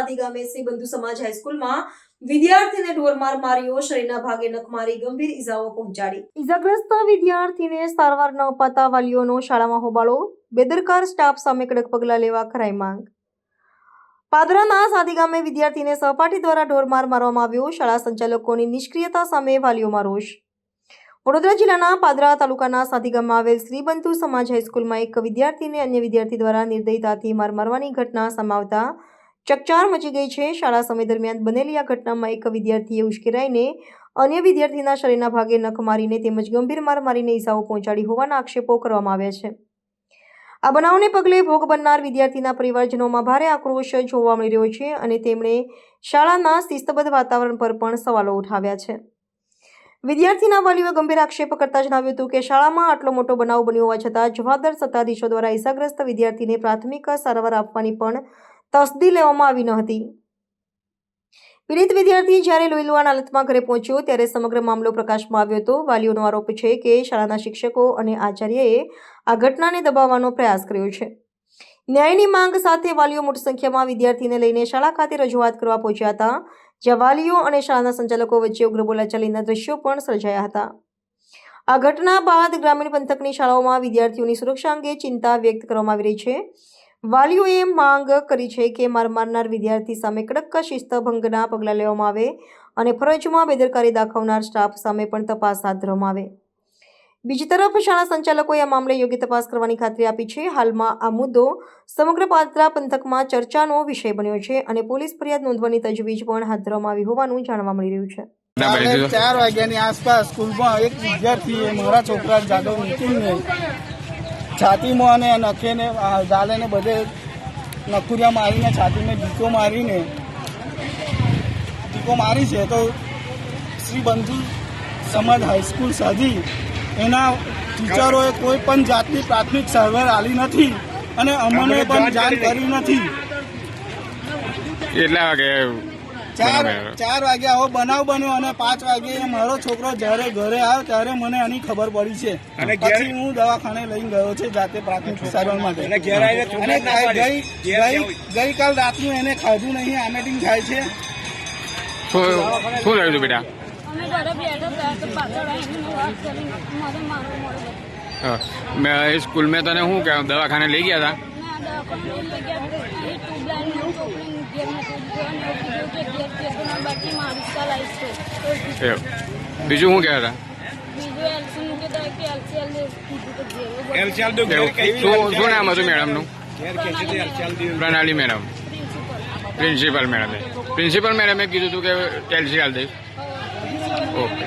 સાદી ગામે શ્રી બંધુ સમાજ હાઈસ્કૂલમાં વિદ્યાર્થીને ઢોરમાર માર્યો, શરીરના ભાગે નખ મારી ગંભીર ઈજાઓ પહોંચાડી। ઈજાગ્રસ્ત વિદ્યાર્થીને સારવાર ન અપાતા વાલીઓનો શાળામાં હોબાળો, બેદરકાર સ્ટાફ સામે કડક પગલાં લેવા કરાઈ માંગ। પાદરાના સાદી ગામે વિદ્યાર્થીને સહપાઠી દ્વારા ઢોરમાર મારવામાં આવ્યો, શાળા સંચાલકોની નિષ્ક્રિયતા સામે વાલીઓમાં રોષ। વડોદરા જિલ્લાના પાદરા તાલુકાના સાદી ગામમાં આવેલ શ્રી બંધુ સમાજ હાઈસ્કૂલમાં એક વિદ્યાર્થીને અન્ય વિદ્યાર્થી દ્વારા નિર્દયતાથી માર મારવાની ઘટના સામે આવતા ચકચાર મચી ગઈ છે। શાળા સમય દરમિયાન બનેલી આ ઘટનામાં એક વિદ્યાર્થીએ ઉશ્કેરાઈને અન્ય વિદ્યાર્થીના શરીરના ભાગે નખ મારીને તેમજ ગંભીર માર મારીને ઈજાઓ પહોંચાડી હોવાના આક્ષેપો કરવામાં આવ્યા છે। આ બનાવને પગલે ભોગ બનનાર વિદ્યાર્થીના પરિવારજનોમાં ભારે આક્રોશ જોવા મળી રહ્યો છે અને તેમણે શાળાના શિસ્તબદ્ધ વાતાવરણ પર પણ સવાલો ઉઠાવ્યા છે। વિદ્યાર્થીના વાલીઓએ ગંભીર આક્ષેપ કરતા જણાવ્યું હતું કે શાળામાં આટલો મોટો બનાવ બન્યો હોવા છતાં જવાબદાર સત્તાધીશો દ્વારા ઈજાગ્રસ્ત વિદ્યાર્થીને પ્રાથમિક સારવાર આપવાની પણ તસદી લેવામાં આવી ન હતી। પીડિત વિદ્યાર્થી જ્યારે લોહીલુહાણ હાલતમાં ઘરે પહોંચ્યો ત્યારે સમગ્ર મામલો પ્રકાશમાં આવ્યો હતો। વાલીઓનો આરોપ છે કે શાળાના શિક્ષકો અને આચાર્યએ આ ઘટનાને દબાવવાનો પ્રયાસ કર્યો છે। ન્યાયની માંગ સાથે વાલીઓ મોટી સંખ્યામાં વિદ્યાર્થીને લઈને શાળા ખાતે રજૂઆત કરવા પહોંચ્યા હતા, જ્યાં વાલીઓ અને શાળાના સંચાલકો વચ્ચે ઉગ્ર બોલાચાલીના દ્રશ્યો પણ સર્જાયા હતા। આ ઘટના બાદ ગ્રામીણ પંથકની શાળાઓમાં વિદ્યાર્થીઓની સુરક્ષા અંગે ચિંતા વ્યક્ત કરવામાં આવી રહી છે। વાલીઓએ માંગ કરી છે કે માર મારનાર વિદ્યાર્થી સામે કડક શિસ્તભંગના પગલાં લેવામાં આવે અને ફરજમાં બેદરકારી દાખવનાર સ્ટાફ સામે પણ તપાસ હાથ ધરવામાં આવે। બીજી તરફ શાળા સંચાલકોએ આ મામલે યોગ્ય તપાસ કરવાની ખાતરી આપી છે। હાલમાં આ મુદ્દો સમગ્ર પાદરા પંથકમાં ચર્ચાનો વિષય બન્યો છે અને પોલીસ ફરિયાદ નોંધવાની તજવીજ પણ હાથ ધરવામાં આવી હોવાનું જાણવા મળી રહ્યું છે। 4 વાગ્યાની આસપાસ સ્કૂલમાં એક વિદ્યાર્થીએ મારા છોકરા જાદવ નિકુલને છાતીમાં અને નખેને ગાલેને બધે નખુરિયા મારીને છાતીને ડીકો મારી છે। તો શ્રી બંધુ સમાજ હાઈસ્કૂલ સાદી એના ટીચરોએ કોઈ પણ જાતની પ્રાથમિક સારવાર આલી નથી અને અમને પણ જાણ કરી નથી। કેટલા વાગે 4 વાગે આવો બનાવ બન્યો અને 5 વાગે મારો છોકરો જ્યારે ઘરે આવ્યો ત્યારે મને આની ખબર પડી છે અને પછી હું દવાખાને લઈને ગયો છે જાતે પ્રાથમિક સારવાર માટે। અને ગઈકાલ રાતનું એને ખાધું નહીં, આમેટિંગ થાય છે। શું થયું હતું બેટા? સ્કૂલ મેં તને શું કહ્યું, દવાખાને લઈ ગયા હતા? બીજું શું કહેતા હતા? શું નામ હતું મેડમનું? પ્રણાલી મેડમ, પ્રિન્સિપલ મેડમે કીધું હતું કે કેલ્શિયમ દઈ। ઓકે।